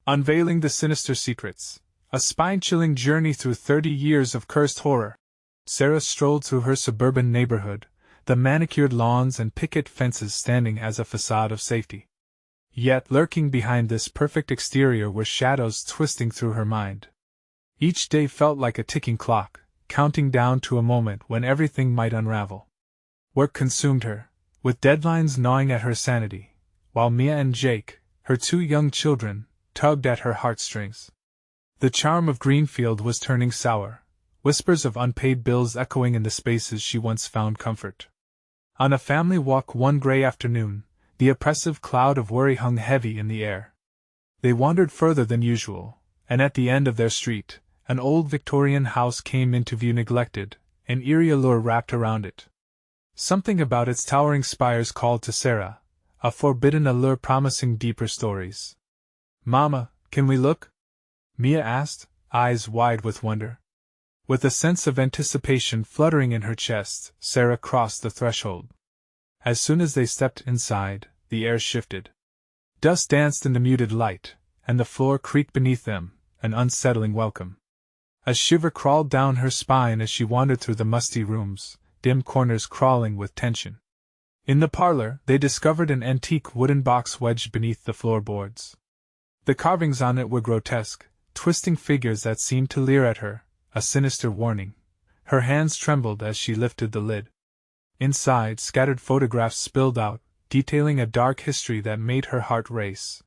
Unveiling the Sinister Secrets, a spine-chilling journey through 30 years of cursed horror. Sarah strolled through her suburban neighborhood, the manicured lawns and picket fences standing as a facade of safety. Yet lurking behind this perfect exterior were shadows twisting through her mind. Each day felt like a ticking clock, counting down to a moment when everything might unravel. Work consumed her, with deadlines gnawing at her sanity, while Mia and Jake, her 2 young children, tugged at her heartstrings. The charm of Greenfield was turning sour, whispers of unpaid bills echoing in the spaces she once found comfort. On a family walk one gray afternoon, the oppressive cloud of worry hung heavy in the air. They wandered further than usual, and at the end of their street, an old Victorian house came into view neglected, an eerie allure wrapped around it. Something about its towering spires called to Sarah, a forbidden allure promising deeper stories. "Mama, can we look?" Mia asked, eyes wide with wonder. With a sense of anticipation fluttering in her chest, Sarah crossed the threshold. As soon as they stepped inside, the air shifted. Dust danced in the muted light, and the floor creaked beneath them, an unsettling welcome. A shiver crawled down her spine as she wandered through the musty rooms, dim corners crawling with tension. In the parlor, they discovered an antique wooden box wedged beneath the floorboards. The carvings on it were grotesque, twisting figures that seemed to leer at her, a sinister warning. Her hands trembled as she lifted the lid. Inside, scattered photographs spilled out, detailing a dark history that made her heart race.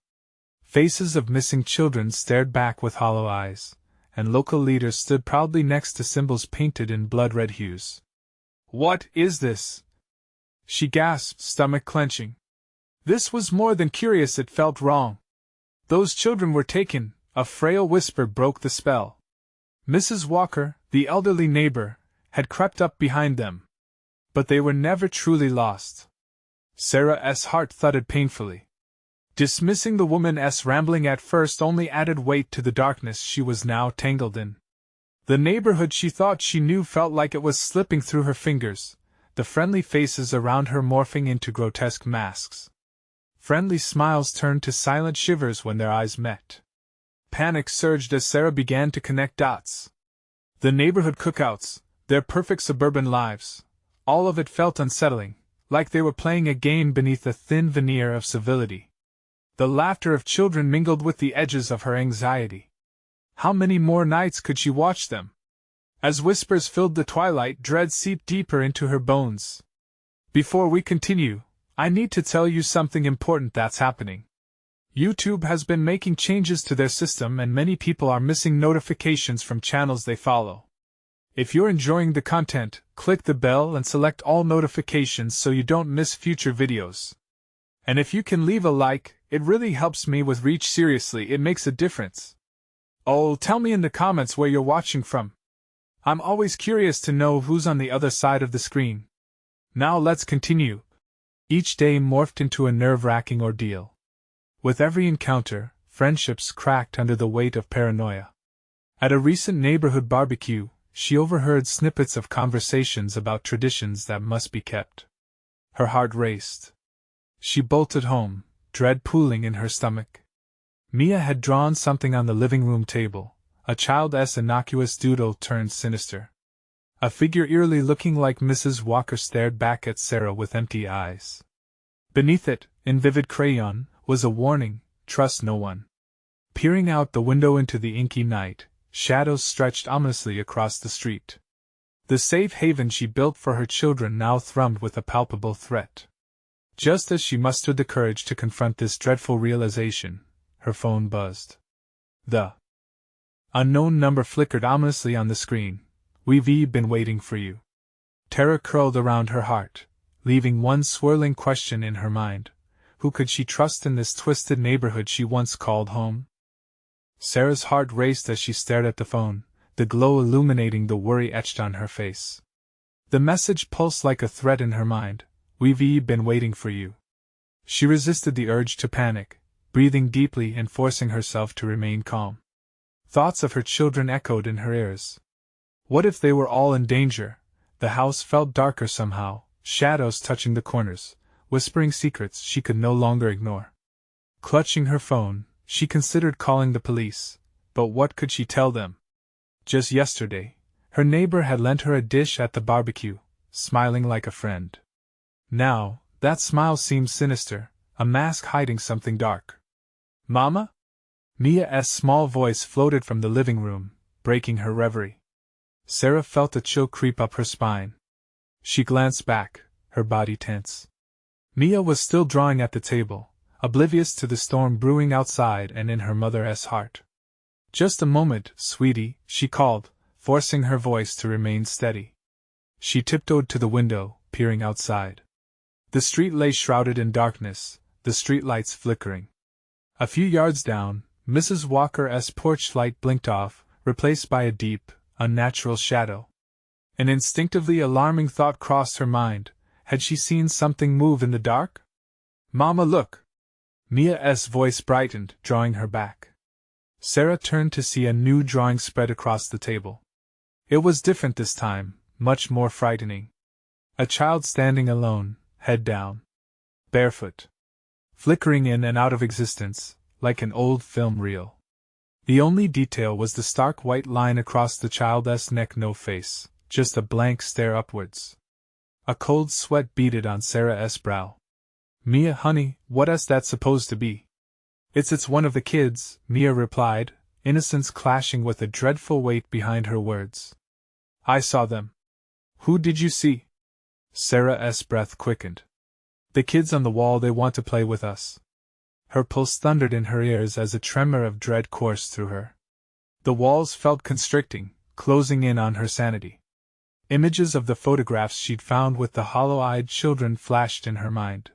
Faces of missing children stared back with hollow eyes, and local leaders stood proudly next to symbols painted in blood-red hues. "What is this?" she gasped, stomach clenching. This was more than curious, it felt wrong. Those children were taken, a frail whisper broke the spell. Mrs. Walker, the elderly neighbor, had crept up behind them. But they were never truly lost. Sarah's heart thudded painfully. Dismissing the woman's rambling at first only added weight to the darkness she was now tangled in. The neighborhood she thought she knew felt like it was slipping through her fingers, the friendly faces around her morphing into grotesque masks. Friendly smiles turned to silent shivers when their eyes met. Panic surged as Sarah began to connect dots. The neighborhood cookouts, their perfect suburban lives, all of it felt unsettling, like they were playing a game beneath a thin veneer of civility. The laughter of children mingled with the edges of her anxiety. How many more nights could she watch them? As whispers filled the twilight, dread seeped deeper into her bones. Before we continue, I need to tell you something important that's happening. YouTube has been making changes to their system and many people are missing notifications from channels they follow. If you're enjoying the content, click the bell and select all notifications so you don't miss future videos. And if you can leave a like, it really helps me with reach. Seriously, it makes a difference. Oh, tell me in the comments where you're watching from. I'm always curious to know who's on the other side of the screen. Now let's continue. Each day morphed into a nerve-wracking ordeal. With every encounter, friendships cracked under the weight of paranoia. At a recent neighborhood barbecue, she overheard snippets of conversations about traditions that must be kept. Her heart raced. She bolted home, dread pooling in her stomach. Mia had drawn something on the living room table, a child's innocuous doodle turned sinister. A figure eerily looking like Mrs. Walker stared back at Sarah with empty eyes. Beneath it, in vivid crayon, was a warning: trust no one. Peering out the window into the inky night, shadows stretched ominously across the street. The safe haven she built for her children now thrummed with a palpable threat. Just as she mustered the courage to confront this dreadful realization, her phone buzzed. The unknown number flickered ominously on the screen. "We've been waiting for you." Terror curled around her heart, leaving one swirling question in her mind. Who could she trust in this twisted neighborhood she once called home? Sarah's heart raced as she stared at the phone, the glow illuminating the worry etched on her face. The message pulsed like a threat in her mind: "We've been waiting for you." She resisted the urge to panic, breathing deeply and forcing herself to remain calm. Thoughts of her children echoed in her ears. What if they were all in danger? The house felt darker somehow, shadows touching the corners, whispering secrets she could no longer ignore. Clutching her phone, She considered calling the police, but what could she tell them? Just yesterday, her neighbor had lent her a dish at the barbecue, smiling like a friend. Now, that smile seemed sinister, a mask hiding something dark. Mama? Mia's small voice floated from the living room, breaking her reverie. Sarah felt a chill creep up her spine. She glanced back, her body tense. Mia was still drawing at the table, oblivious to the storm brewing outside and in her mother's heart. Just a moment, sweetie, she called, forcing her voice to remain steady. She tiptoed to the window, peering outside. The street lay shrouded in darkness, the streetlights flickering. A few yards down, Mrs. Walker's porch light blinked off, replaced by a deep, unnatural shadow. An instinctively alarming thought crossed her mind. Had she seen something move in the dark? Mama, look! Mia's voice brightened, drawing her back. Sarah turned to see a new drawing spread across the table. It was different this time, much more frightening. A child standing alone, head down. Barefoot. Flickering in and out of existence, like an old film reel. The only detail was the stark white line across the child's neck, no face, just a blank stare upwards. A cold sweat beaded on Sarah's brow. Mia, honey, what's that supposed to be? It's one of the kids, Mia replied, innocence clashing with a dreadful weight behind her words. I saw them. Who did you see? Sarah's breath quickened. The kids on the wall, they want to play with us. Her pulse thundered in her ears as a tremor of dread coursed through her. The walls felt constricting, closing in on her sanity. Images of the photographs she'd found with the hollow-eyed children flashed in her mind.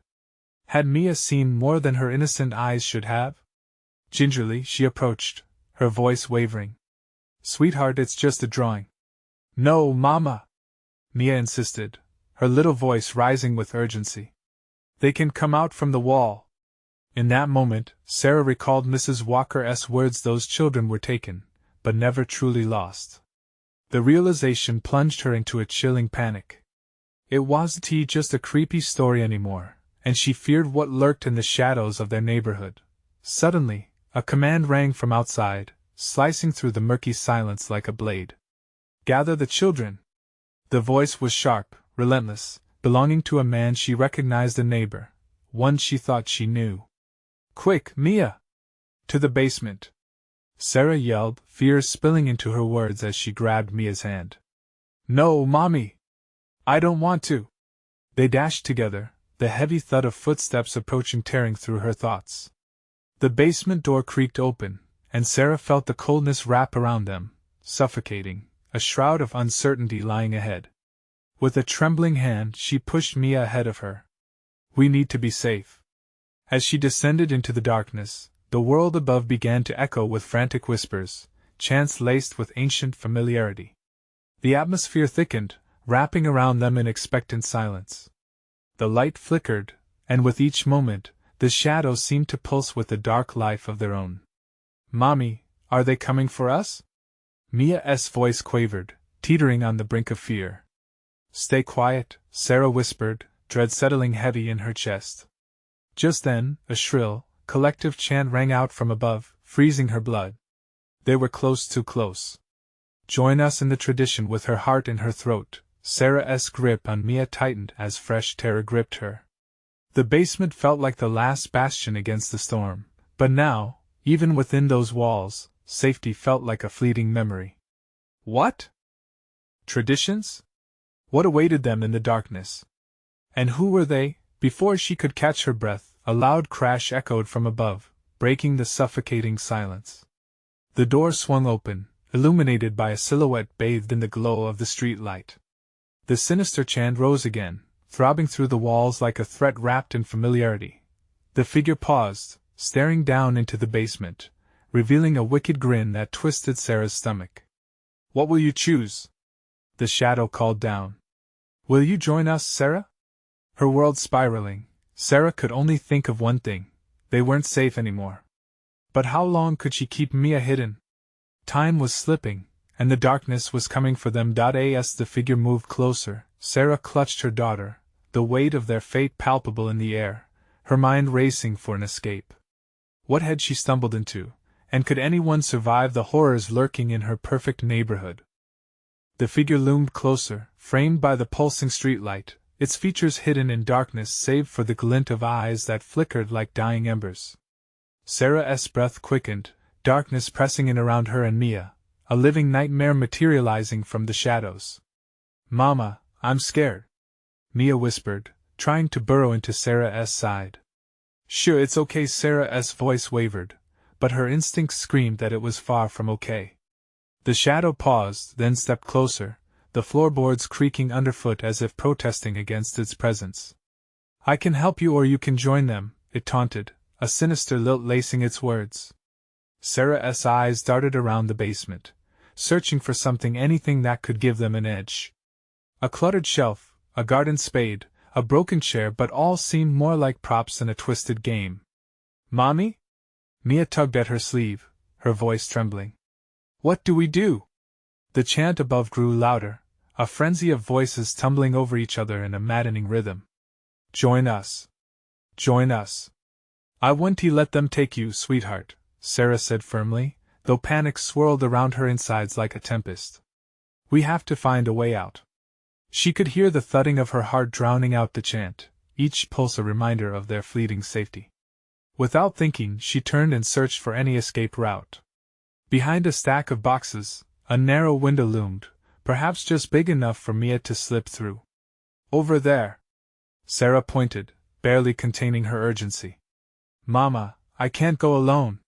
Had Mia seen more than her innocent eyes should have? Gingerly, she approached, her voice wavering. Sweetheart, it's just a drawing. No, Mama! Mia insisted, her little voice rising with urgency. They can come out from the wall. In that moment, Sarah recalled Mrs. Walker's words: those children were taken, but never truly lost. The realization plunged her into a chilling panic. It wasn't just a creepy story anymore, and she feared what lurked in the shadows of their neighborhood. Suddenly, a command rang from outside, slicing through the murky silence like a blade. Gather the children! The voice was sharp, relentless, belonging to a man she recognized, a neighbor, one she thought she knew. Quick, Mia! To the basement! Sarah yelled, fear spilling into her words as she grabbed Mia's hand. No, Mommy! I don't want to! They dashed together, the heavy thud of footsteps approaching tearing through her thoughts. The basement door creaked open, and Sarah felt the coldness wrap around them, suffocating, a shroud of uncertainty lying ahead. With a trembling hand, she pushed Mia ahead of her. We need to be safe. As she descended into the darkness, the world above began to echo with frantic whispers, chants laced with ancient familiarity. The atmosphere thickened, wrapping around them in expectant silence. The light flickered, and with each moment, the shadows seemed to pulse with a dark life of their own. Mommy, are they coming for us? Mia's voice quavered, teetering on the brink of fear. Stay quiet, Sarah whispered, dread settling heavy in her chest. Just then, a shrill, collective chant rang out from above, freezing her blood. They were close, too close. Join us in the tradition. With her heart in her throat, Sarah's grip on Mia tightened as fresh terror gripped her. The basement felt like the last bastion against the storm, but now, even within those walls, safety felt like a fleeting memory. What? Traditions? What awaited them in the darkness? And who were they? Before she could catch her breath, a loud crash echoed from above, breaking the suffocating silence. The door swung open, illuminated by a silhouette bathed in the glow of the street light. The sinister chant rose again, throbbing through the walls like a threat wrapped in familiarity. The figure paused, staring down into the basement, revealing a wicked grin that twisted Sarah's stomach. What will you choose? The shadow called down. Will you join us, Sarah? Her world spiraling, Sarah could only think of one thing: they weren't safe anymore. But how long could she keep Mia hidden? Time was slipping, and the darkness was coming for them. As the figure moved closer, Sarah clutched her daughter, the weight of their fate palpable in the air, her mind racing for an escape. What had she stumbled into, and could anyone survive the horrors lurking in her perfect neighborhood? The figure loomed closer, framed by the pulsing streetlight, its features hidden in darkness save for the glint of eyes that flickered like dying embers. Sarah's breath quickened, darkness pressing in around her and Mia, a living nightmare materializing from the shadows. "Mama, I'm scared," Mia whispered, trying to burrow into Sarah's side. "Sure, it's okay." Sarah's voice wavered, but her instincts screamed that it was far from okay. The shadow paused, then stepped closer, the floorboards creaking underfoot as if protesting against its presence. "I can help you or you can join them," it taunted, a sinister lilt lacing its words. Sarah's eyes darted around the basement, searching for anything that could give them an edge. A cluttered shelf, a garden spade, a broken chair, but all seemed more like props in a twisted game. "Mommy?" Mia tugged at her sleeve, her voice trembling. "What do we do?" The chant above grew louder, a frenzy of voices tumbling over each other in a maddening rhythm. "Join us. Join us." "I wouldn't let them take you, sweetheart," Sarah said firmly, though panic swirled around her insides like a tempest. "We have to find a way out." She could hear the thudding of her heart drowning out the chant, each pulse a reminder of their fleeting safety. Without thinking, she turned and searched for any escape route. Behind a stack of boxes, a narrow window loomed, perhaps just big enough for Mia to slip through. "Over there." Sarah pointed, barely containing her urgency. "Mama, I can't go alone."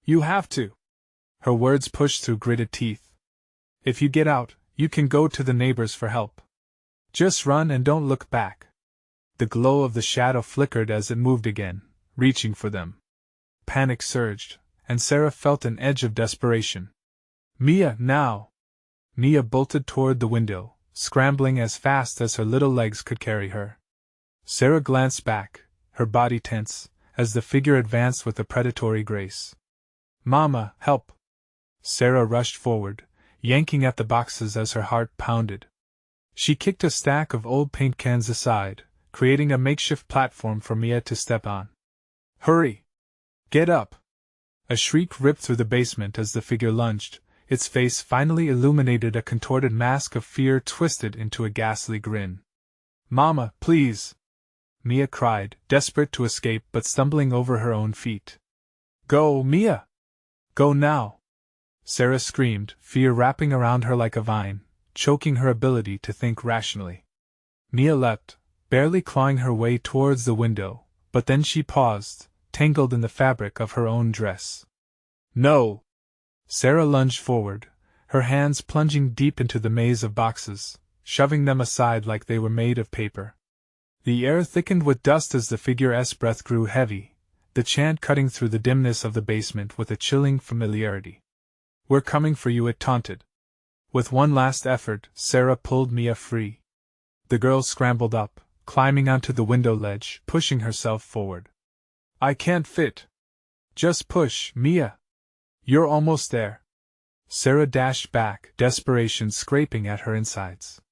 "You have to." Her words pushed through gritted teeth. "If you get out, you can go to the neighbors for help. Just run and don't look back." The glow of the shadow flickered as it moved again, reaching for them. Panic surged, and Sarah felt an edge of desperation. "Mia, now!" Mia bolted toward the window, scrambling as fast as her little legs could carry her. Sarah glanced back, her body tense, as the figure advanced with a predatory grace. "Mama, help!" Sarah rushed forward, yanking at the boxes as her heart pounded. She kicked a stack of old paint cans aside, creating a makeshift platform for Mia to step on. "Hurry! Get up!" A shriek ripped through the basement as the figure lunged, its face finally illuminated a contorted mask of fear twisted into a ghastly grin. "Mama, please!" Mia cried, desperate to escape but stumbling over her own feet. "Go, Mia! Go now!" Sarah screamed, fear wrapping around her like a vine, choking her ability to think rationally. Mia leapt, barely clawing her way towards the window, but then she paused, tangled in the fabric of her own dress. "No!" Sarah lunged forward, her hands plunging deep into the maze of boxes, shoving them aside like they were made of paper. The air thickened with dust as the figure's breath grew heavy, the chant cutting through the dimness of the basement with a chilling familiarity. "We're coming for you," it taunted. With one last effort, Sarah pulled Mia free. The girl scrambled up, climbing onto the window ledge, pushing herself forward. "I can't fit." "Just push, Mia. You're almost there." Sarah dashed back, desperation scraping at her insides.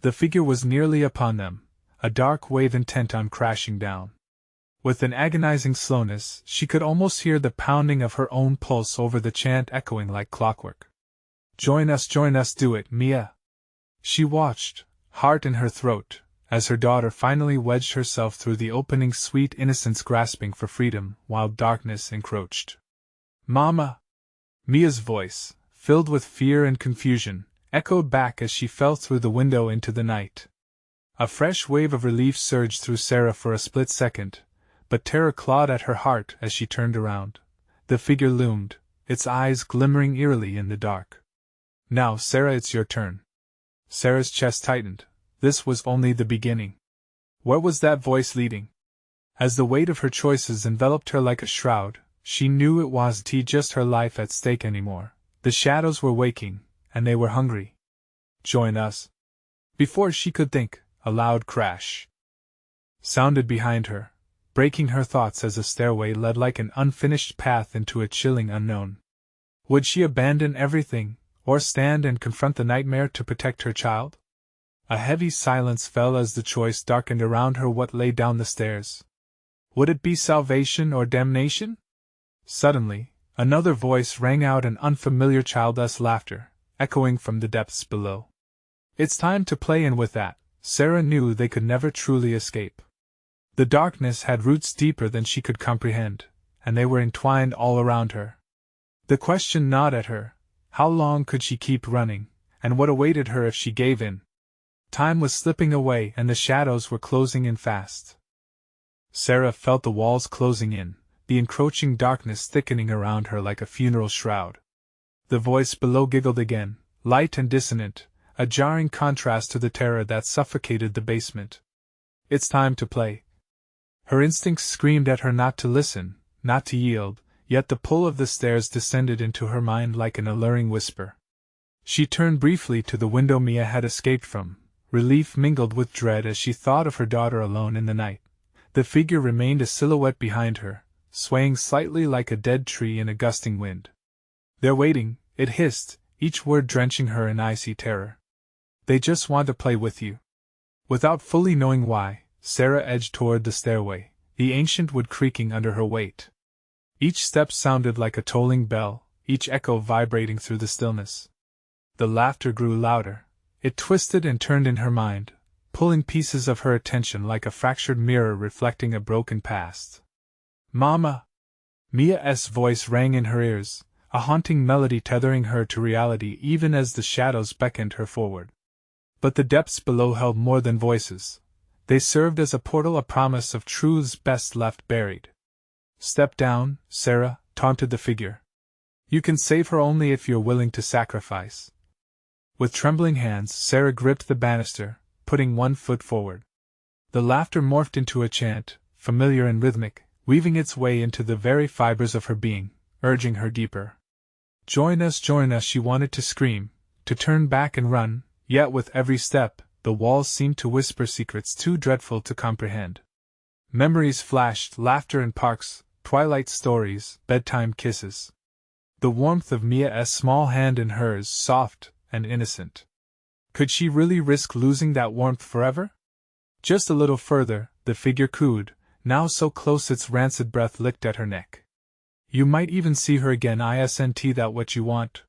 The figure was nearly upon them, a dark wave intent on crashing down. With an agonizing slowness, she could almost hear the pounding of her own pulse over the chant echoing like clockwork. Join us, do it, Mia." She watched, heart in her throat, as her daughter finally wedged herself through the opening, sweet innocence grasping for freedom, while darkness encroached. "Mama!" Mia's voice, filled with fear and confusion, echoed back as she fell through the window into the night. A fresh wave of relief surged through Sarah for a split second, but terror clawed at her heart as she turned around. The figure loomed, its eyes glimmering eerily in the dark. "Now, Sarah, it's your turn." Sarah's chest tightened. This was only the beginning. Where was that voice leading? As the weight of her choices enveloped her like a shroud, she knew it wasn't just her life at stake anymore. The shadows were waking, and they were hungry. "Join us." Before she could think, a loud crash sounded behind her, breaking her thoughts as a stairway led like an unfinished path into a chilling unknown. Would she abandon everything, or stand and confront the nightmare to protect her child? A heavy silence fell as the choice darkened around her. What lay down the stairs? Would it be salvation or damnation? Suddenly, another voice rang out, an unfamiliar childless laughter, echoing from the depths below. It's time to play, and with that, Sarah knew they could never truly escape. The darkness had roots deeper than she could comprehend, and they were entwined all around her. The question gnawed at her: how long could she keep running, and what awaited her if she gave in? Time was slipping away, and the shadows were closing in fast. Sarah felt the walls closing in, the encroaching darkness thickening around her like a funeral shroud. The voice below giggled again, light and dissonant, a jarring contrast to the terror that suffocated the basement. It's time to play. Her instincts screamed at her not to listen, not to yield, yet the pull of the stairs descended into her mind like an alluring whisper. She turned briefly to the window Mia had escaped from, relief mingled with dread as she thought of her daughter alone in the night. The figure remained a silhouette behind her, swaying slightly like a dead tree in a gusting wind. "They're waiting," it hissed, each word drenching her in icy terror. "They just want to play with you." Without fully knowing why, Sarah edged toward the stairway, the ancient wood creaking under her weight. Each step sounded like a tolling bell, each echo vibrating through the stillness. The laughter grew louder. It twisted and turned in her mind, pulling pieces of her attention like a fractured mirror reflecting a broken past. "Mama!" Mia's voice rang in her ears, a haunting melody tethering her to reality even as the shadows beckoned her forward. But the depths below held more than voices. They served as a portal, a promise of truths best left buried. "Step down, Sarah," taunted the figure. "You can save her only if you're willing to sacrifice." With trembling hands, Sarah gripped the banister, putting one foot forward. The laughter morphed into a chant, familiar and rhythmic, weaving its way into the very fibers of her being, urging her deeper. Join us, she wanted to scream, to turn back and run, yet with every step, the walls seemed to whisper secrets too dreadful to comprehend. Memories flashed, laughter in parks, twilight stories, bedtime kisses. The warmth of Mia's small hand in hers, soft and innocent. Could she really risk losing that warmth forever? Just a little further, the figure cooed, now so close its rancid breath licked at her neck. "You might even see her again, isn't that what you want?"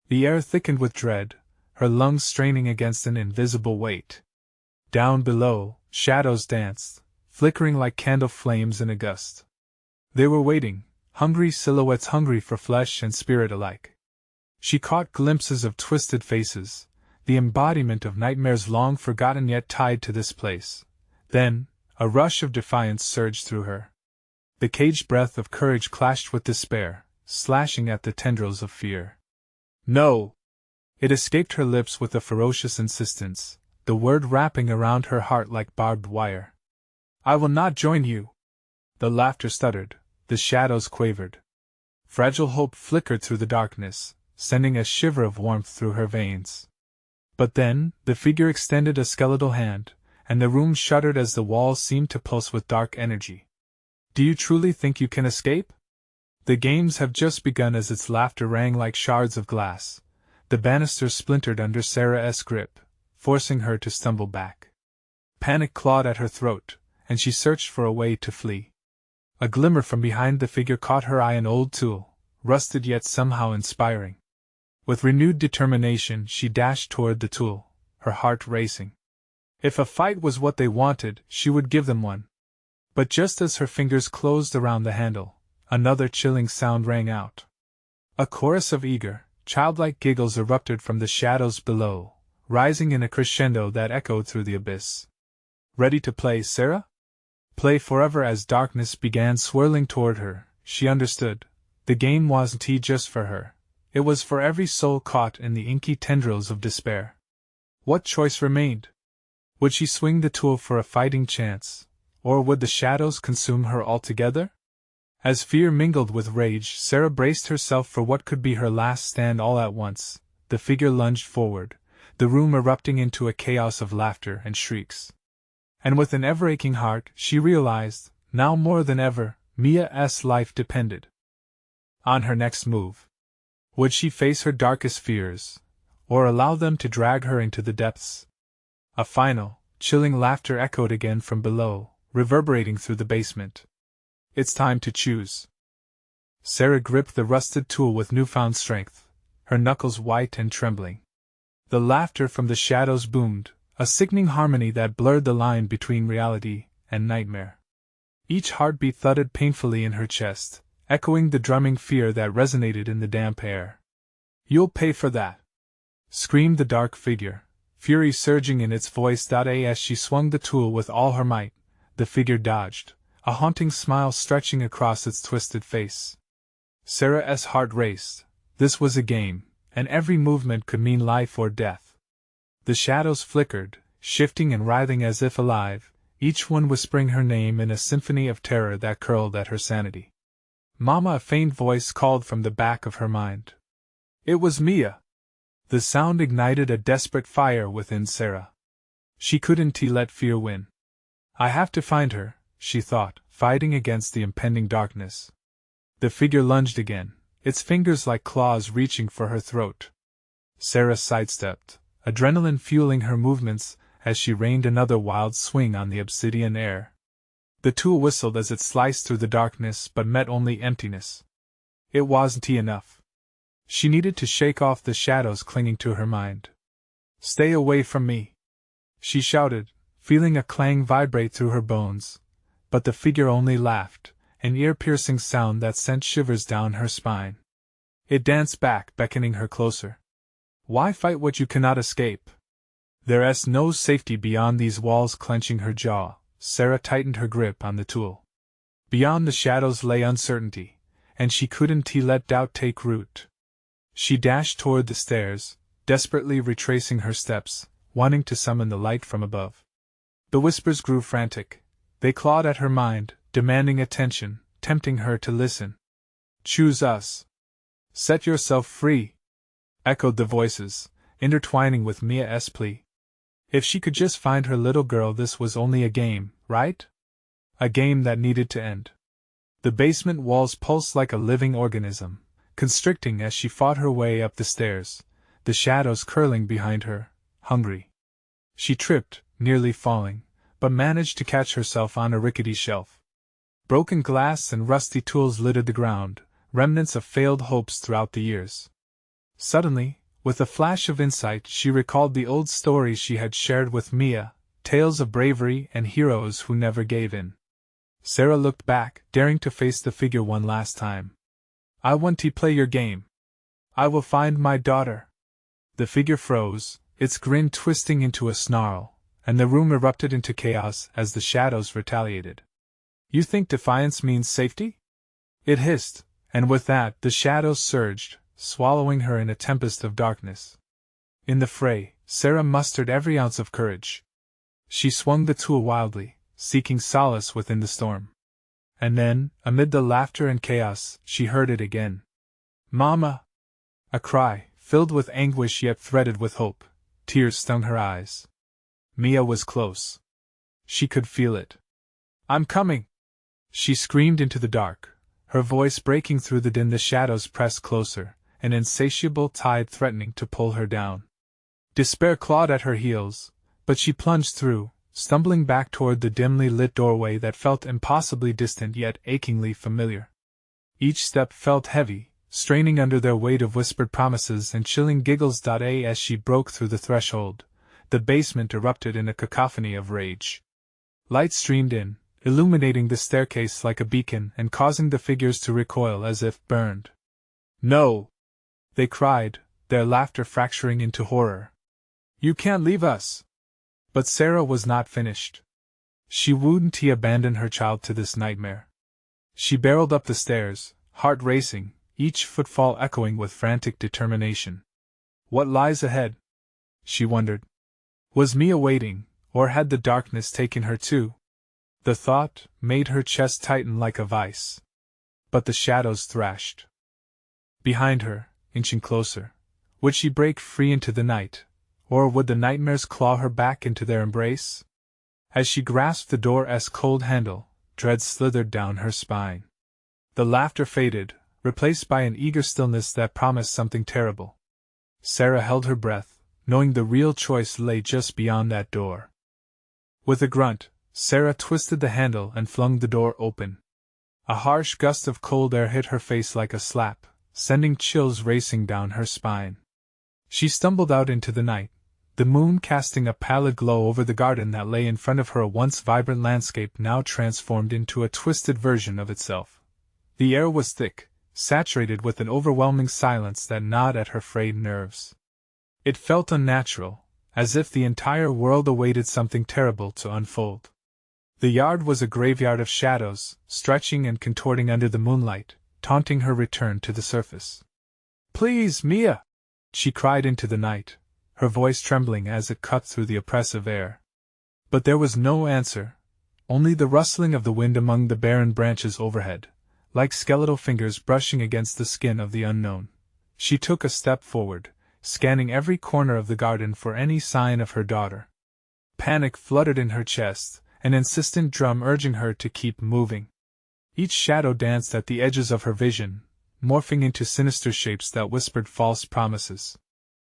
The air thickened with dread, her lungs straining against an invisible weight. Down below, shadows danced, flickering like candle flames in a gust. They were waiting, hungry silhouettes, hungry for flesh and spirit alike. She caught glimpses of twisted faces, the embodiment of nightmares long forgotten yet tied to this place. Then, a rush of defiance surged through her. The caged breath of courage clashed with despair, slashing at the tendrils of fear. "No!" It escaped her lips with a ferocious insistence, the word wrapping around her heart like barbed wire. "I will not join you!" The laughter stuttered, the shadows quavered. Fragile hope flickered through the darkness, sending a shiver of warmth through her veins. But then, the figure extended a skeletal hand, and the room shuddered as the walls seemed to pulse with dark energy. "Do you truly think you can escape? The games have just begun." As its laughter rang like shards of glass, the banister splintered under Sarah's grip, forcing her to stumble back. Panic clawed at her throat, and she searched for a way to flee. A glimmer from behind the figure caught her eye, an old tool, rusted yet somehow inspiring. With renewed determination, she dashed toward the tool, her heart racing. If a fight was what they wanted, she would give them one. But just as her fingers closed around the handle, another chilling sound rang out. A chorus of eager, childlike giggles erupted from the shadows below, rising in a crescendo that echoed through the abyss. "Ready to play, Sarah? Play forever?" As darkness began swirling toward her, she understood. The game wasn't just for her. It was for every soul caught in the inky tendrils of despair. What choice remained? Would she swing the tool for a fighting chance, or would the shadows consume her altogether? As fear mingled with rage, Sarah braced herself for what could be her last stand. All at once, the figure lunged forward, the room erupting into a chaos of laughter and shrieks. And with an ever-aching heart, she realized, now more than ever, Mia's life depended on her next move. Would she face her darkest fears, or allow them to drag her into the depths? A final, chilling laughter echoed again from below, reverberating through the basement. "It's time to choose." Sarah gripped the rusted tool with newfound strength, her knuckles white and trembling. The laughter from the shadows boomed, a sickening harmony that blurred the line between reality and nightmare. Each heartbeat thudded painfully in her chest, echoing the drumming fear that resonated in the damp air. "You'll pay for that!" screamed the dark figure, fury surging in its voice. As she swung the tool with all her might, the figure dodged, a haunting smile stretching across its twisted face. Sarah's heart raced. This was a game, and every movement could mean life or death. The shadows flickered, shifting and writhing as if alive, each one whispering her name in a symphony of terror that curled at her sanity. "Mama!" a faint voice called from the back of her mind. It was Mia. The sound ignited a desperate fire within Sarah. She couldn't let fear win. "I have to find her," she thought, fighting against the impending darkness. The figure lunged again, its fingers like claws reaching for her throat. Sarah sidestepped, adrenaline fueling her movements as she rained another wild swing on the obsidian air. The tool whistled as it sliced through the darkness but met only emptiness. It wasn't enough. She needed to shake off the shadows clinging to her mind. "Stay away from me!" she shouted, feeling a clang vibrate through her bones. But the figure only laughed, an ear-piercing sound that sent shivers down her spine. It danced back, beckoning her closer. "Why fight what you cannot escape? There's no safety beyond these walls." Clenching her jaw, Sarah tightened her grip on the tool. Beyond the shadows lay uncertainty, and she couldn't let doubt take root. She dashed toward the stairs, desperately retracing her steps, wanting to summon the light from above. The whispers grew frantic. They clawed at her mind, demanding attention, tempting her to listen. "Choose us. Set yourself free," echoed the voices, intertwining with Mia's plea. If she could just find her little girl, this was only a game, right? A game that needed to end. The basement walls pulsed like a living organism, constricting as she fought her way up the stairs, the shadows curling behind her, hungry. She tripped, nearly falling, but managed to catch herself on a rickety shelf. Broken glass and rusty tools littered the ground, remnants of failed hopes throughout the years. Suddenly, with a flash of insight, she recalled the old stories she had shared with Mia, tales of bravery and heroes who never gave in. Sarah looked back, daring to face the figure one last time. "I want to play your game. I will find my daughter." The figure froze, its grin twisting into a snarl, and the room erupted into chaos as the shadows retaliated. "You think defiance means safety?" it hissed, and with that the shadows surged, swallowing her in a tempest of darkness. In the fray, Sarah mustered every ounce of courage. She swung the tool wildly, seeking solace within the storm. And then, amid the laughter and chaos, she heard it again. "Mama!" A cry, filled with anguish yet threaded with hope. Tears stung her eyes. Mia was close. She could feel it. "I'm coming!" she screamed into the dark, her voice breaking through the din. The shadows pressed closer, an insatiable tide threatening to pull her down. Despair clawed at her heels, but she plunged through, stumbling back toward the dimly lit doorway that felt impossibly distant yet achingly familiar. Each step felt heavy, straining under their weight of whispered promises and chilling giggles. As she broke through the threshold, the basement erupted in a cacophony of rage. Light streamed in, illuminating the staircase like a beacon and causing the figures to recoil as if burned. "No!" they cried, their laughter fracturing into horror. "You can't leave us!" But Sarah was not finished. She wouldn't abandon her child to this nightmare. She barreled up the stairs, heart racing, each footfall echoing with frantic determination. What lies ahead? She wondered. Was Mia waiting, or had the darkness taken her too? The thought made her chest tighten like a vice. But the shadows thrashed behind her, inching closer. Would she break free into the night, or would the nightmares claw her back into their embrace? As she grasped the door's cold handle, dread slithered down her spine. The laughter faded, replaced by an eager stillness that promised something terrible. Sarah held her breath, knowing the real choice lay just beyond that door. With a grunt, Sarah twisted the handle and flung the door open. A harsh gust of cold air hit her face like a slap, sending chills racing down her spine. She stumbled out into the night, the moon casting a pallid glow over the garden that lay in front of her, a once vibrant landscape now transformed into a twisted version of itself. The air was thick, saturated with an overwhelming silence that gnawed at her frayed nerves. It felt unnatural, as if the entire world awaited something terrible to unfold. The yard was a graveyard of shadows, stretching and contorting under the moonlight, taunting her return to the surface. "Please, Mia!" she cried into the night, her voice trembling as it cut through the oppressive air. But there was no answer, only the rustling of the wind among the barren branches overhead, like skeletal fingers brushing against the skin of the unknown. She took a step forward, scanning every corner of the garden for any sign of her daughter. Panic fluttered in her chest, an insistent drum urging her to keep moving. Each shadow danced at the edges of her vision, morphing into sinister shapes that whispered false promises.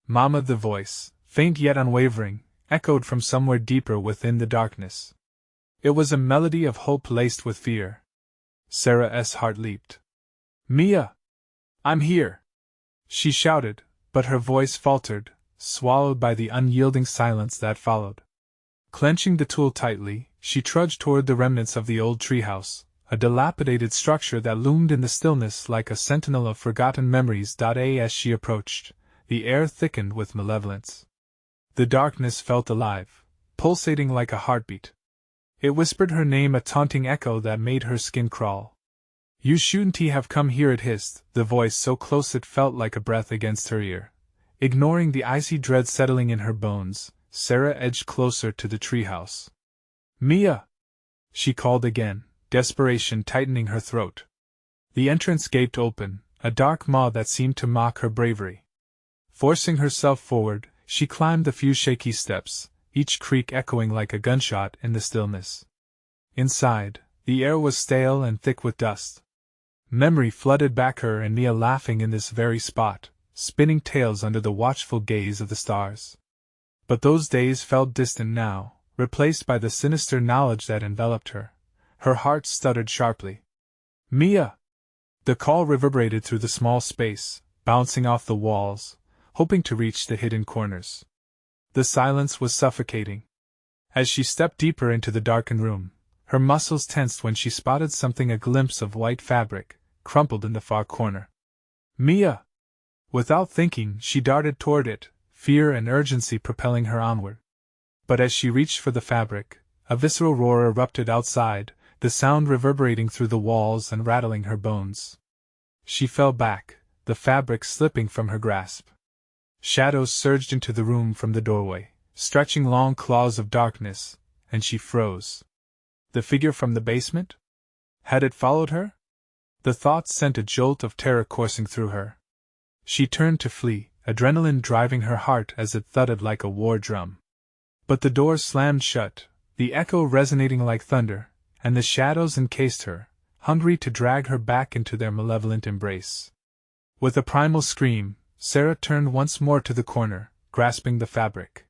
"Mama," the voice, faint yet unwavering, echoed from somewhere deeper within the darkness. It was a melody of hope laced with fear. Sarah's heart leaped. "Mia! I'm here!" she shouted, but her voice faltered, swallowed by the unyielding silence that followed. Clenching the tool tightly, she trudged toward the remnants of the old treehouse, a dilapidated structure that loomed in the stillness like a sentinel of forgotten memories. As she approached, the air thickened with malevolence. The darkness felt alive, pulsating like a heartbeat. It whispered her name, a taunting echo that made her skin crawl. "You shouldn't have come here," it hissed, the voice so close it felt like a breath against her ear. Ignoring the icy dread settling in her bones, Sarah edged closer to the treehouse. "Mia!" she called again, desperation tightening her throat. The entrance gaped open, a dark maw that seemed to mock her bravery. Forcing herself forward, she climbed the few shaky steps, each creak echoing like a gunshot in the stillness. Inside, the air was stale and thick with dust. Memory flooded back her and Mia laughing in this very spot, spinning tales under the watchful gaze of the stars. But those days felt distant now, replaced by the sinister knowledge that enveloped her. Her heart stuttered sharply. "Mia!" The call reverberated through the small space, bouncing off the walls, hoping to reach the hidden corners. The silence was suffocating. As she stepped deeper into the darkened room, her muscles tensed when she spotted something, a glimpse of white fabric, crumpled in the far corner. "Mia!" Without thinking, she darted toward it, fear and urgency propelling her onward. But as she reached for the fabric, a visceral roar erupted outside, the sound reverberating through the walls and rattling her bones. She fell back, the fabric slipping from her grasp. Shadows surged into the room from the doorway, stretching long claws of darkness, and she froze. The figure from the basement? Had it followed her? The thought sent a jolt of terror coursing through her. She turned to flee, adrenaline driving her heart as it thudded like a war drum. But the door slammed shut, the echo resonating like thunder, and the shadows encased her, hungry to drag her back into their malevolent embrace. With a primal scream, Sarah turned once more to the corner, grasping the fabric.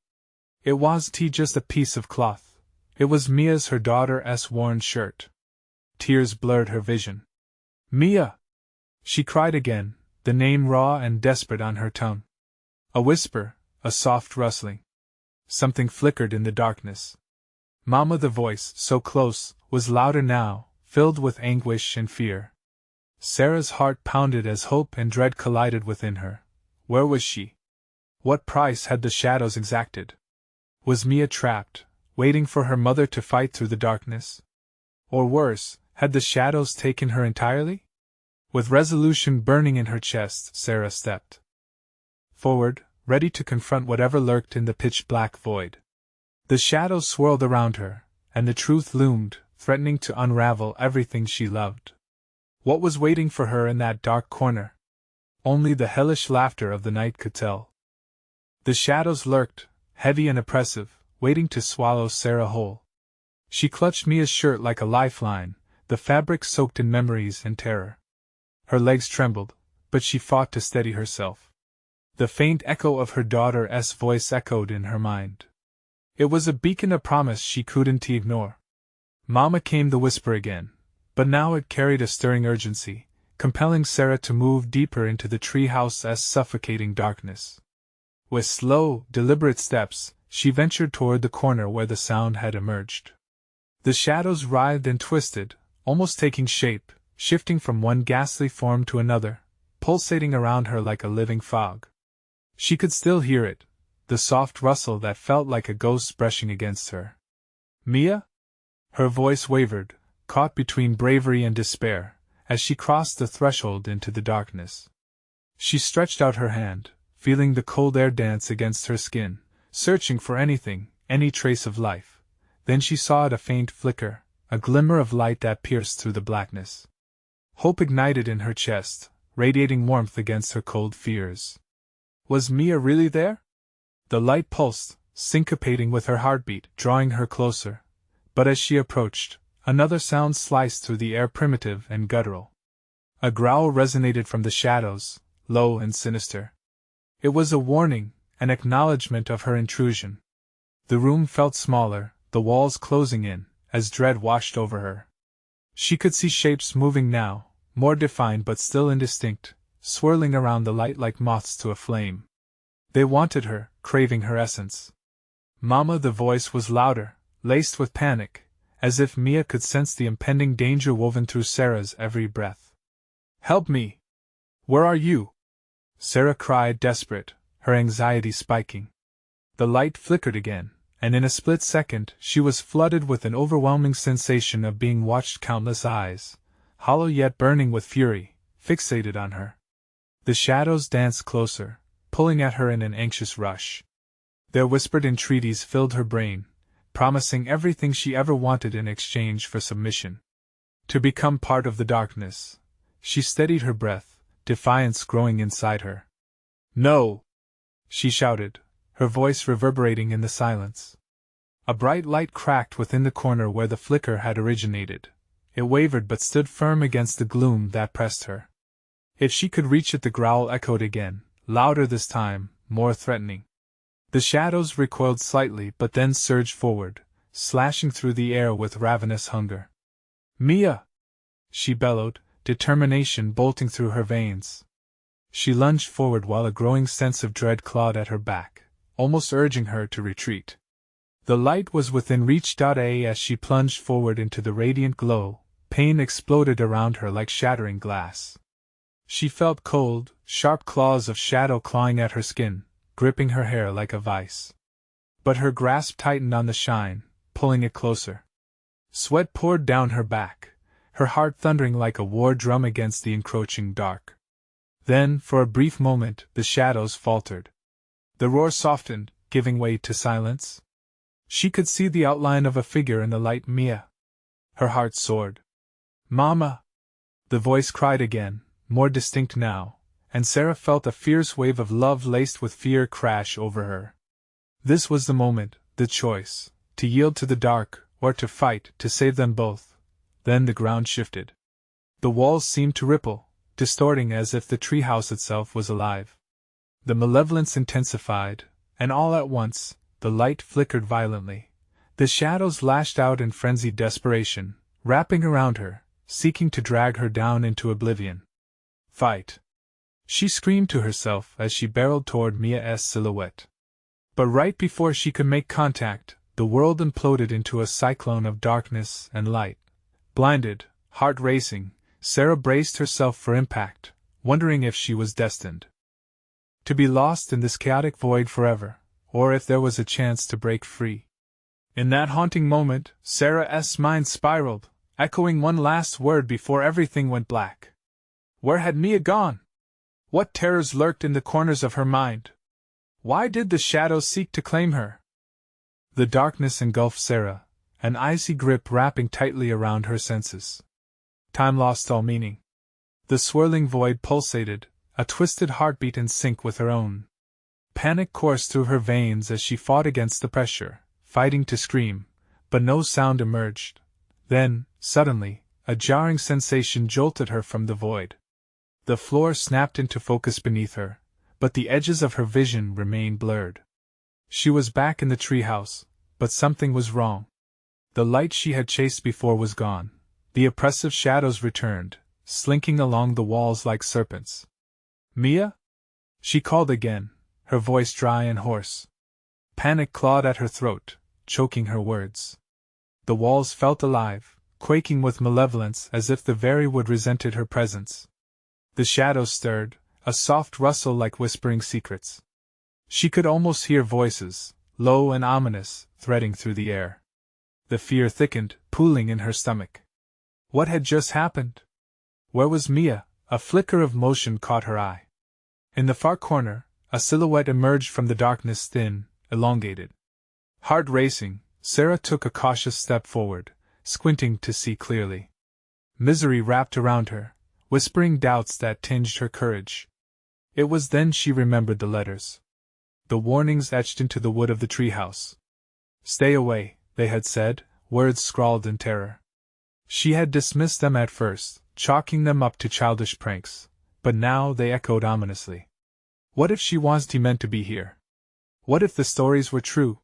It wasn't just a piece of cloth. It was Mia's, her daughter's worn shirt. Tears blurred her vision. "Mia!" she cried again, the name raw and desperate on her tongue. A whisper, a soft rustling. Something flickered in the darkness. "Mama," the voice, so close, was louder now, filled with anguish and fear. Sarah's heart pounded as hope and dread collided within her. Where was she? What price had the shadows exacted? Was Mia trapped, waiting for her mother to fight through the darkness? Or worse, had the shadows taken her entirely? With resolution burning in her chest, Sarah stepped forward, ready to confront whatever lurked in the pitch-black void. The shadows swirled around her, and the truth loomed, threatening to unravel everything she loved. What was waiting for her in that dark corner? Only the hellish laughter of the night could tell. The shadows lurked, heavy and oppressive, waiting to swallow Sarah whole. She clutched Mia's shirt like a lifeline, the fabric soaked in memories and terror. Her legs trembled, but she fought to steady herself. The faint echo of her daughter's voice echoed in her mind. It was a beacon, a promise she couldn't ignore. "Mama," came the whisper again, But now it carried a stirring urgency, compelling Sarah to move deeper into the treehouse's suffocating darkness. With slow, deliberate steps, she ventured toward the corner where the sound had emerged. The shadows writhed and twisted, almost taking shape, shifting from one ghastly form to another, pulsating around her like a living fog. She could still hear it, the soft rustle that felt like a ghost brushing against her. "Mia?" Her voice wavered, caught between bravery and despair, as she crossed the threshold into the darkness. She stretched out her hand, feeling the cold air dance against her skin, searching for anything, any trace of life. Then she saw it, a faint flicker, a glimmer of light that pierced through the blackness. Hope ignited in her chest, radiating warmth against her cold fears. Was Mia really there? The light pulsed, syncopating with her heartbeat, drawing her closer. But as she approached, another sound sliced through the air, primitive and guttural. A growl resonated from the shadows, low and sinister. It was a warning, an acknowledgement of her intrusion. The room felt smaller, the walls closing in, as dread washed over her. She could see shapes moving now, more defined but still indistinct, swirling around the light like moths to a flame. They wanted her, craving her essence. "Mama," the voice was louder, laced with panic, as if Mia could sense the impending danger woven through Sarah's every breath. "Help me! Where are you?" Sarah cried, desperate, her anxiety spiking. The light flickered again, and in a split second she was flooded with an overwhelming sensation of being watched. Countless eyes, hollow yet burning with fury, fixated on her. The shadows danced closer, pulling at her in an anxious rush. Their whispered entreaties filled her brain, promising everything she ever wanted in exchange for submission. To become part of the darkness. She steadied her breath, defiance growing inside her. "No!" she shouted, her voice reverberating in the silence. A bright light cracked within the corner where the flicker had originated. It wavered but stood firm against the gloom that pressed her. If she could reach it, the growl echoed again, louder this time, more threatening. The shadows recoiled slightly but then surged forward, slashing through the air with ravenous hunger. "Mia!" she bellowed, determination bolting through her veins. She lunged forward while a growing sense of dread clawed at her back, almost urging her to retreat. The light was within reach. As she plunged forward into the radiant glow, pain exploded around her like shattering glass. She felt cold, sharp claws of shadow clawing at her skin, gripping her hair like a vice. But her grasp tightened on the shine, pulling it closer. Sweat poured down her back, her heart thundering like a war drum against the encroaching dark. Then, for a brief moment, the shadows faltered. The roar softened, giving way to silence. She could see the outline of a figure in the light. "Mia!" Her heart soared. "Mama!" The voice cried again, more distinct now, and Sarah felt a fierce wave of love laced with fear crash over her. This was the moment, the choice, to yield to the dark, or to fight, to save them both. Then the ground shifted. The walls seemed to ripple, distorting as if the treehouse itself was alive. The malevolence intensified, and all at once, the light flickered violently. The shadows lashed out in frenzied desperation, wrapping around her, seeking to drag her down into oblivion. "Fight!" she screamed to herself as she barreled toward Mia's silhouette. But right before she could make contact, the world imploded into a cyclone of darkness and light. Blinded, heart racing, Sarah braced herself for impact, wondering if she was destined to be lost in this chaotic void forever, or if there was a chance to break free. In that haunting moment, Sarah's mind spiraled, echoing one last word before everything went black. Where had Mia gone? What terrors lurked in the corners of her mind? Why did the shadows seek to claim her? The darkness engulfed Sarah, an icy grip wrapping tightly around her senses. Time lost all meaning. The swirling void pulsated, a twisted heartbeat in sync with her own. Panic coursed through her veins as she fought against the pressure, fighting to scream, but no sound emerged. Then, suddenly, a jarring sensation jolted her from the void. The floor snapped into focus beneath her, but the edges of her vision remained blurred. She was back in the treehouse, but something was wrong. The light she had chased before was gone. The oppressive shadows returned, slinking along the walls like serpents. "Mia?" she called again, her voice dry and hoarse. Panic clawed at her throat, choking her words. The walls felt alive, quaking with malevolence as if the very wood resented her presence. The shadows stirred, a soft rustle like whispering secrets. She could almost hear voices, low and ominous, threading through the air. The fear thickened, pooling in her stomach. What had just happened? Where was Mia? A flicker of motion caught her eye. In the far corner, a silhouette emerged from the darkness, thin, elongated. Heart racing, Sarah took a cautious step forward, squinting to see clearly. Misery wrapped around her, whispering doubts that tinged her courage. It was then she remembered the letters. The warnings etched into the wood of the treehouse. "Stay away," they had said, words scrawled in terror. She had dismissed them at first, chalking them up to childish pranks, but now they echoed ominously. What if she wasn't meant to be here? What if the stories were true?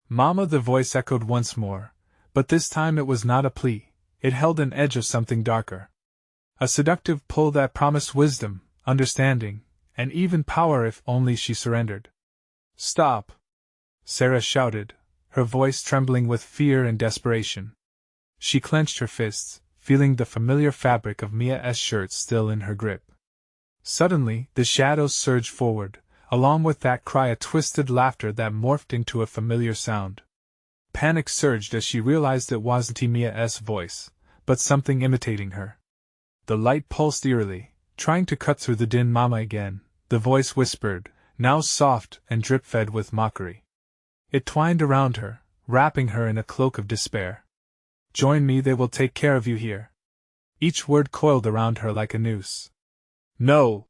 "Mama," the voice echoed once more, but this time it was not a plea, it held an edge of something darker. A seductive pull that promised wisdom, understanding, and even power if only she surrendered. "Stop!" Sarah shouted, her voice trembling with fear and desperation. She clenched her fists, feeling the familiar fabric of Mia's shirt still in her grip. Suddenly, the shadows surged forward, along with that cry, a twisted laughter that morphed into a familiar sound. Panic surged as she realized it wasn't Mia's voice, but something imitating her. The light pulsed eerily, trying to cut through the din. "Mama," again, the voice whispered, now soft and drip-fed with mockery. It twined around her, wrapping her in a cloak of despair. "Join me, they will take care of you here." Each word coiled around her like a noose. "No!"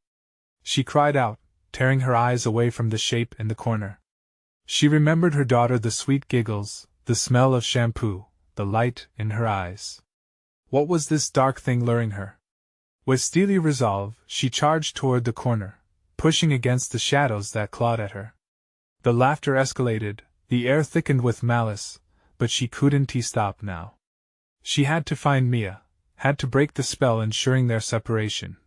she cried out, tearing her eyes away from the shape in the corner. She remembered her daughter, the sweet giggles, the smell of shampoo, the light in her eyes. What was this dark thing luring her? With steely resolve, she charged toward the corner, pushing against the shadows that clawed at her. The laughter escalated, the air thickened with malice, but she couldn't stop now. She had to find Mia, had to break the spell ensuring their separation.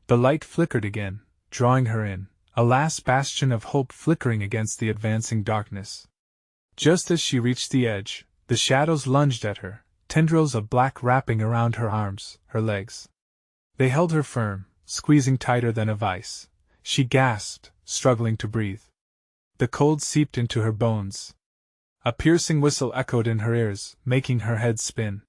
The light flickered again, drawing her in, a last bastion of hope flickering against the advancing darkness. Just as she reached the edge, the shadows lunged at her, tendrils of black wrapping around her arms, her legs. They held her firm, squeezing tighter than a vice. She gasped, struggling to breathe. The cold seeped into her bones. A piercing whistle echoed in her ears, making her head spin.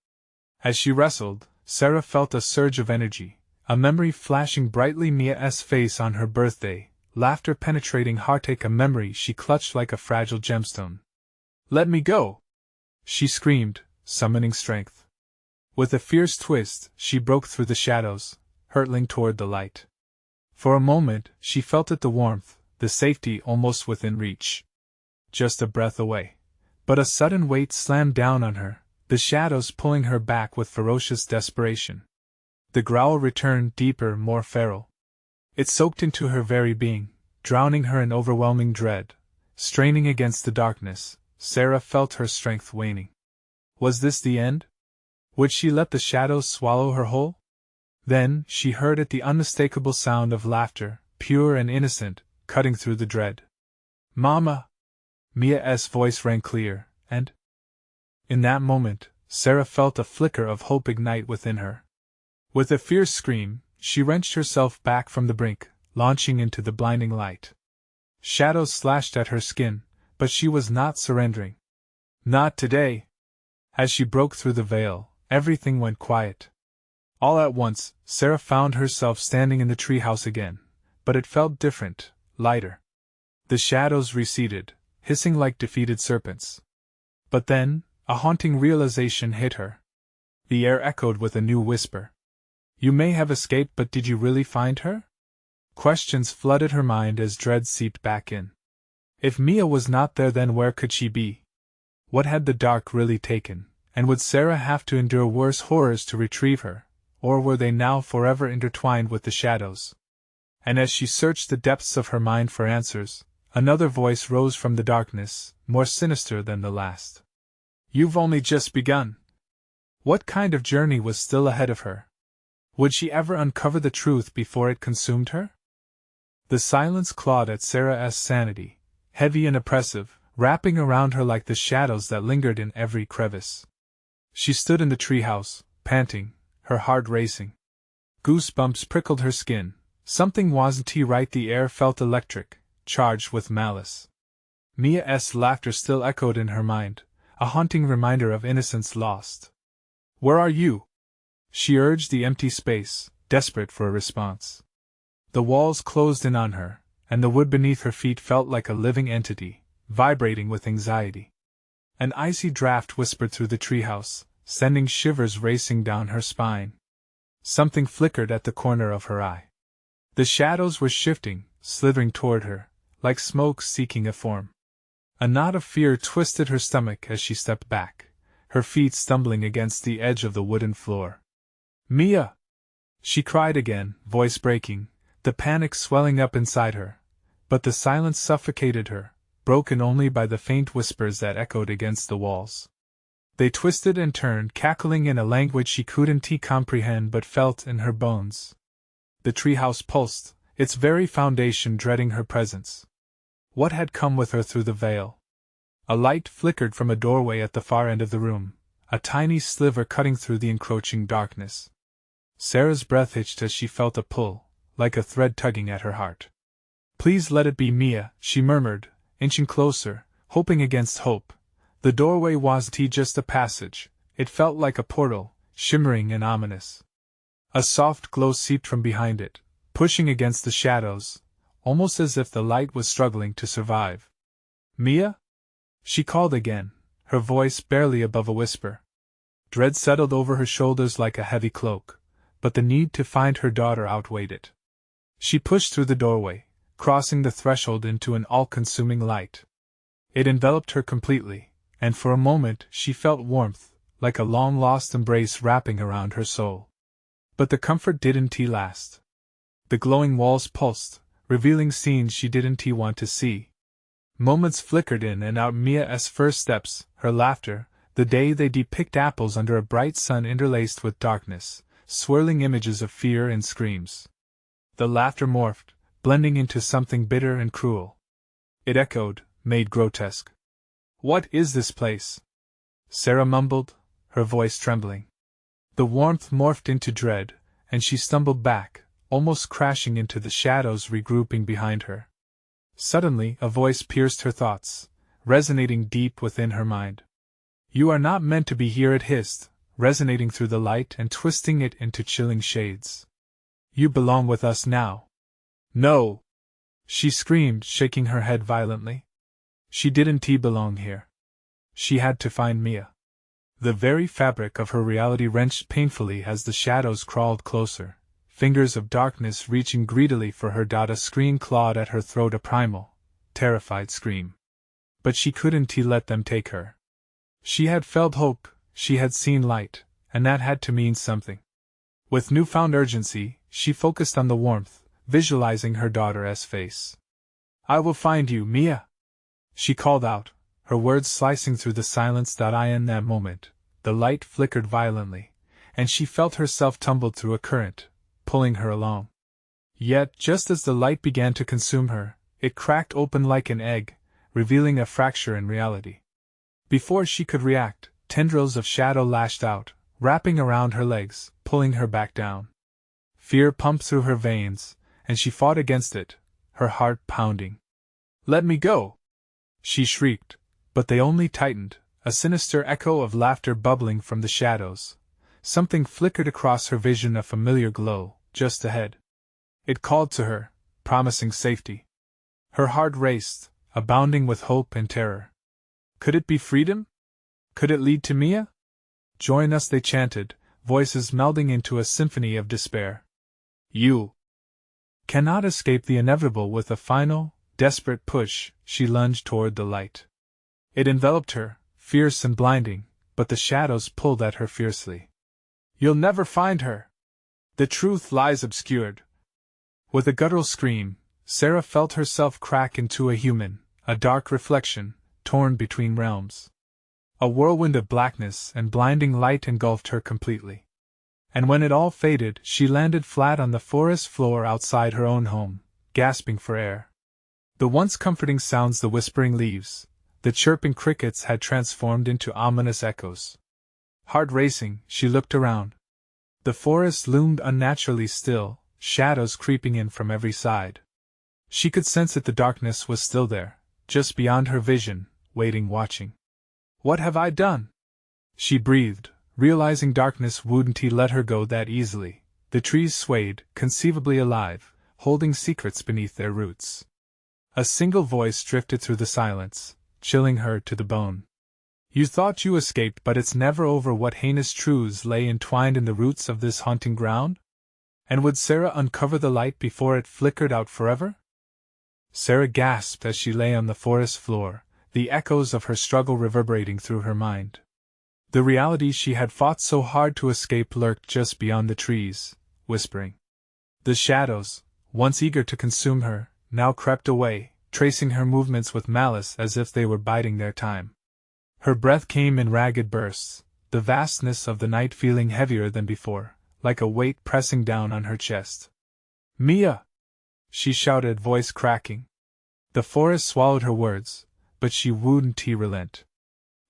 As she wrestled, Sarah felt a surge of energy, a memory flashing brightly. Mia's face on her birthday, laughter penetrating heartache, a memory she clutched like a fragile gemstone. "Let me go!" she screamed, summoning strength. With a fierce twist, she broke through the shadows, hurtling toward the light. For a moment, she felt it, the warmth, the safety almost within reach. Just a breath away. But a sudden weight slammed down on her, the shadows pulling her back with ferocious desperation. The growl returned, deeper, more feral. It soaked into her very being, drowning her in overwhelming dread. Straining against the darkness, Sarah felt her strength waning. Was this the end? Would she let the shadows swallow her whole? Then she heard it, the unmistakable sound of laughter, pure and innocent, cutting through the dread. "Mama!" Mia's voice rang clear, and in that moment, Sarah felt a flicker of hope ignite within her. With a fierce scream, she wrenched herself back from the brink, launching into the blinding light. Shadows slashed at her skin, but she was not surrendering. Not today! As she broke through the veil, everything went quiet. All at once, Sarah found herself standing in the treehouse again, but it felt different, lighter. The shadows receded, hissing like defeated serpents. But then, a haunting realization hit her. The air echoed with a new whisper. "You may have escaped, but did you really find her?" Questions flooded her mind as dread seeped back in. If Mia was not there, then where could she be? What had the dark really taken, and would Sarah have to endure worse horrors to retrieve her, or were they now forever intertwined with the shadows? And as she searched the depths of her mind for answers, another voice rose from the darkness, more sinister than the last. "You've only just begun." What kind of journey was still ahead of her? Would she ever uncover the truth before it consumed her? The silence clawed at Sarah's sanity, heavy and oppressive, wrapping around her like the shadows that lingered in every crevice. She stood in the treehouse, panting, her heart racing. Goosebumps prickled her skin. Something wasn't right. The air felt electric, charged with malice. Mia's laughter still echoed in her mind, a haunting reminder of innocence lost. "Where are you?" she urged the empty space, desperate for a response. The walls closed in on her, and the wood beneath her feet felt like a living entity, vibrating with anxiety. An icy draft whispered through the treehouse, sending shivers racing down her spine. Something flickered at the corner of her eye. The shadows were shifting, slithering toward her, like smoke seeking a form. A knot of fear twisted her stomach as she stepped back, her feet stumbling against the edge of the wooden floor. "Mia!" she cried again, voice breaking, the panic swelling up inside her. But the silence suffocated her, broken only by the faint whispers that echoed against the walls. They twisted and turned, cackling in a language she couldn't comprehend but felt in her bones. The treehouse pulsed, its very foundation dreading her presence. What had come with her through the veil? A light flickered from a doorway at the far end of the room, a tiny sliver cutting through the encroaching darkness. Sarah's breath hitched as she felt a pull, like a thread tugging at her heart. "Please let it be Mia," she murmured, inching closer, hoping against hope. The doorway wasn't just a passage, it felt like a portal, shimmering and ominous. A soft glow seeped from behind it, pushing against the shadows, almost as if the light was struggling to survive. "Mia?" she called again, her voice barely above a whisper. Dread settled over her shoulders like a heavy cloak, but the need to find her daughter outweighed it. She pushed through the doorway, crossing the threshold into an all-consuming light. It enveloped her completely, and for a moment she felt warmth, like a long-lost embrace wrapping around her soul. But the comfort didn't last. The glowing walls pulsed, revealing scenes she didn't want to see. Moments flickered in and out. Mia's first steps, her laughter, the day they picked apples under a bright sun interlaced with darkness, swirling images of fear and screams. The laughter morphed, blending into something bitter and cruel. It echoed, made grotesque. "What is this place?" Sarah mumbled, her voice trembling. The warmth morphed into dread, and she stumbled back, almost crashing into the shadows regrouping behind her. Suddenly, a voice pierced her thoughts, resonating deep within her mind. "You are not meant to be here," it hissed, resonating through the light and twisting it into chilling shades. "You belong with us now." "No!" she screamed, shaking her head violently. She didn't belong here. She had to find Mia. The very fabric of her reality wrenched painfully as the shadows crawled closer, fingers of darkness reaching greedily for her. A scream clawed at her throat, a primal, terrified scream. But she couldn't let them take her. She had felt hope, she had seen light, and that had to mean something. With newfound urgency, she focused on the warmth, visualizing her daughter's face. "I will find you, Mia!" she called out, her words slicing through the silence. In that moment, the light flickered violently, and she felt herself tumble through a current, pulling her along. Yet, just as the light began to consume her, it cracked open like an egg, revealing a fracture in reality. Before she could react, tendrils of shadow lashed out, wrapping around her legs, pulling her back down. Fear pumped through her veins, and she fought against it, her heart pounding. "Let me go!" she shrieked, but they only tightened, a sinister echo of laughter bubbling from the shadows. Something flickered across her vision, a familiar glow, just ahead. It called to her, promising safety. Her heart raced, abounding with hope and terror. Could it be freedom? Could it lead to Mia? "Join us," they chanted, voices melding into a symphony of despair. "You cannot escape the inevitable." With a final, desperate push, she lunged toward the light. It enveloped her, fierce and blinding, but the shadows pulled at her fiercely. "You'll never find her! The truth lies obscured." With a guttural scream, Sarah felt herself crack into a human, a dark reflection, torn between realms. A whirlwind of blackness and blinding light engulfed her completely. And when it all faded, she landed flat on the forest floor outside her own home, gasping for air. The once comforting sounds, the whispering leaves, the chirping crickets, had transformed into ominous echoes. Heart racing, she looked around. The forest loomed unnaturally still, shadows creeping in from every side. She could sense that the darkness was still there, just beyond her vision, waiting, watching. "What have I done?" she breathed, realizing darkness wouldn't let her go that easily. The trees swayed, conceivably alive, holding secrets beneath their roots. A single voice drifted through the silence, chilling her to the bone. "You thought you escaped, but it's never over." What heinous truths lay entwined in the roots of this haunting ground? And would Sarah uncover the light before it flickered out forever? Sarah gasped as she lay on the forest floor, the echoes of her struggle reverberating through her mind. The reality she had fought so hard to escape lurked just beyond the trees, whispering. The shadows, once eager to consume her, now crept away, tracing her movements with malice as if they were biding their time. Her breath came in ragged bursts, the vastness of the night feeling heavier than before, like a weight pressing down on her chest. "Mia!" she shouted, voice cracking. The forest swallowed her words, but she wouldn't relent.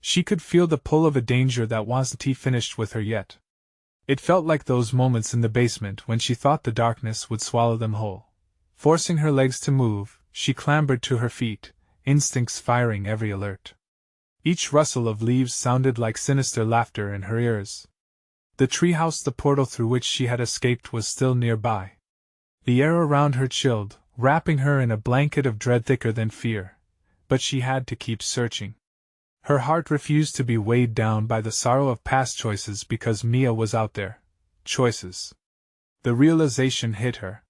She could feel the pull of a danger that wasn't finished with her yet. It felt like those moments in the basement when she thought the darkness would swallow them whole. Forcing her legs to move, she clambered to her feet, instincts firing every alert. Each rustle of leaves sounded like sinister laughter in her ears. The treehouse, the portal through which she had escaped, was still nearby. The air around her chilled, wrapping her in a blanket of dread thicker than fear. But she had to keep searching. Her heart refused to be weighed down by the sorrow of past choices because Mia was out there. Choices. The realization hit her.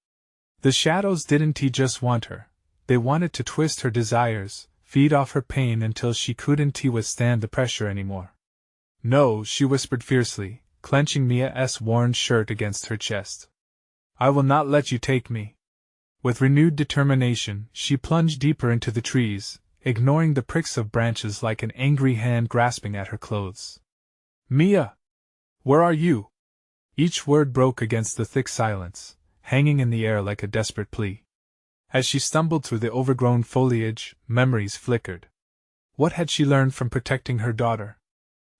The shadows didn't just want her. They wanted to twist her desires, feed off her pain until she couldn't withstand the pressure anymore. "No," she whispered fiercely, clenching Mia's worn shirt against her chest. "I will not let you take me." With renewed determination, she plunged deeper into the trees, ignoring the pricks of branches like an angry hand grasping at her clothes. "Mia! Where are you?" Each word broke against the thick silence, hanging in the air like a desperate plea. As she stumbled through the overgrown foliage, memories flickered. What had she learned from protecting her daughter?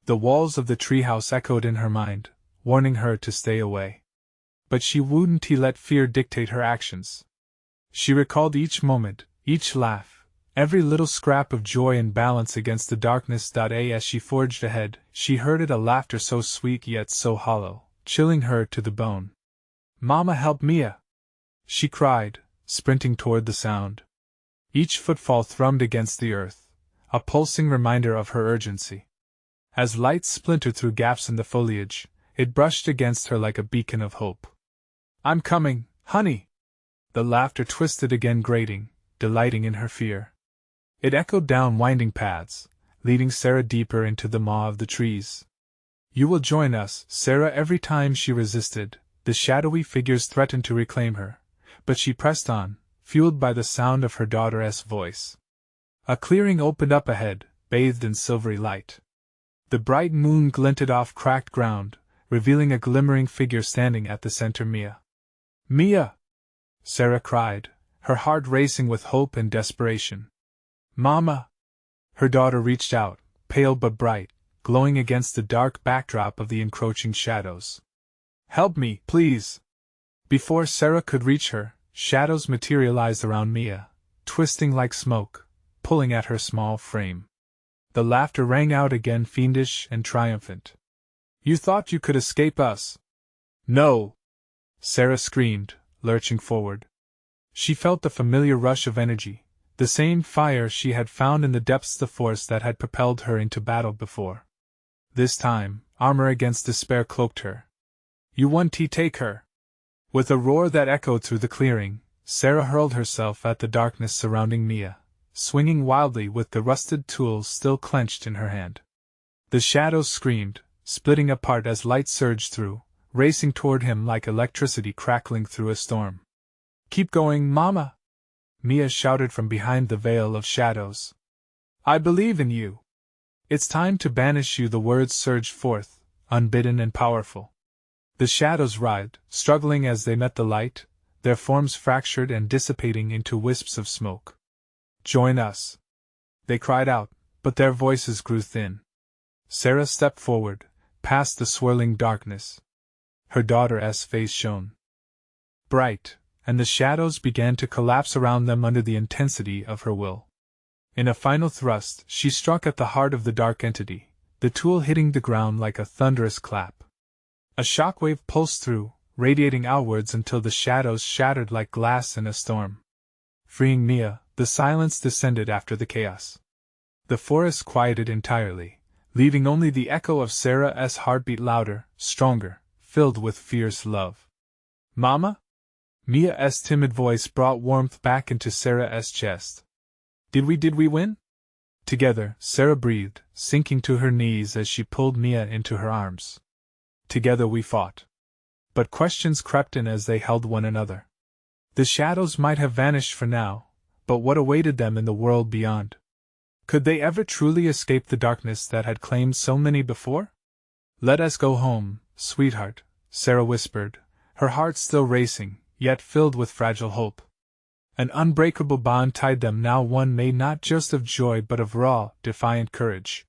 The walls of the treehouse echoed in her mind, warning her to stay away. But she wouldn't let fear dictate her actions. She recalled each moment, each laugh, every little scrap of joy and balance against the darkness. As she forged ahead, she heard it, a laughter so sweet yet so hollow, chilling her to the bone. "Mama, help Mia!" she cried, sprinting toward the sound. Each footfall thrummed against the earth, a pulsing reminder of her urgency. As light splintered through gaps in the foliage, it brushed against her like a beacon of hope. "I'm coming, honey!" The laughter twisted again, grating, delighting in her fear. It echoed down winding paths, leading Sarah deeper into the maw of the trees. "You will join us, Sarah." Every time she resisted, the shadowy figures threatened to reclaim her, but she pressed on, fueled by the sound of her daughter's voice. A clearing opened up ahead, bathed in silvery light. The bright moon glinted off cracked ground, revealing a glimmering figure standing at the center. "Mia! Mia!" Sarah cried, her heart racing with hope and desperation. "Mama!" Her daughter reached out, pale but bright, glowing against the dark backdrop of the encroaching shadows. "Help me, please!" Before Sarah could reach her, shadows materialized around Mia, twisting like smoke, pulling at her small frame. The laughter rang out again, fiendish and triumphant. "You thought you could escape us?" "No!" Sarah screamed, lurching forward. She felt the familiar rush of energy, the same fire she had found in the depths, the force that had propelled her into battle before. This time, armor against despair cloaked her. "You won't take her!" With a roar that echoed through the clearing, Sarah hurled herself at the darkness surrounding Mia, swinging wildly with the rusted tools still clenched in her hand. The shadows screamed, splitting apart as light surged through, racing toward him like electricity crackling through a storm. "Keep going, Mama!" Mia shouted from behind the veil of shadows. "I believe in you!" It's time to banish you, the words surged forth, unbidden and powerful. The shadows writhed, struggling as they met the light, their forms fractured and dissipating into wisps of smoke. Join us! They cried out, but their voices grew thin. Sarah stepped forward, past the swirling darkness. Her daughter's face shone bright, and the shadows began to collapse around them under the intensity of her will. In a final thrust, she struck at the heart of the dark entity, the tool hitting the ground like a thunderous clap. A shockwave pulsed through, radiating outwards until the shadows shattered like glass in a storm. Freeing Mia, the silence descended after the chaos. The forest quieted entirely, leaving only the echo of Sarah's heartbeat louder, stronger, filled with fierce love. Mama? Mia's timid voice brought warmth back into Sarah's chest. Did we win? Together, Sarah breathed, sinking to her knees as she pulled Mia into her arms. Together we fought. But questions crept in as they held one another. The shadows might have vanished for now, but what awaited them in the world beyond? Could they ever truly escape the darkness that had claimed so many before? Let us go home, sweetheart, Sarah whispered, her heart still racing, yet filled with fragile hope. An unbreakable bond tied them now, one made not just of joy but of raw, defiant courage.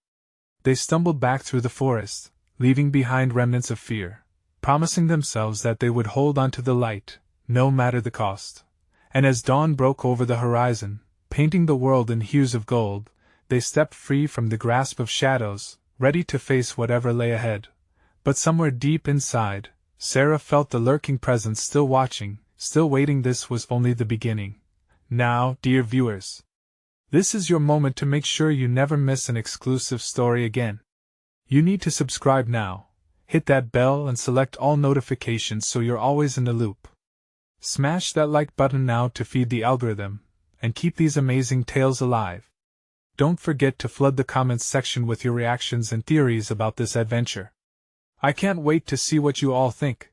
They stumbled back through the forest, leaving behind remnants of fear, promising themselves that they would hold on to the light, no matter the cost. And as dawn broke over the horizon, painting the world in hues of gold, they stepped free from the grasp of shadows, ready to face whatever lay ahead. But somewhere deep inside, Sarah felt the lurking presence still watching, still waiting. This was only the beginning. Now, dear viewers, this is your moment to make sure you never miss an exclusive story again. You need to subscribe now, hit that bell and select all notifications so you're always in the loop. Smash that like button now to feed the algorithm, and keep these amazing tales alive. Don't forget to flood the comments section with your reactions and theories about this adventure. I can't wait to see what you all think.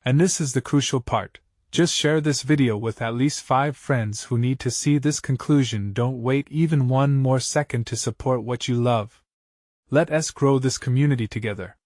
And this is the crucial part. Just share this video with at least 5 friends who need to see this conclusion. Don't wait even one more second to support what you love. Let us grow this community together.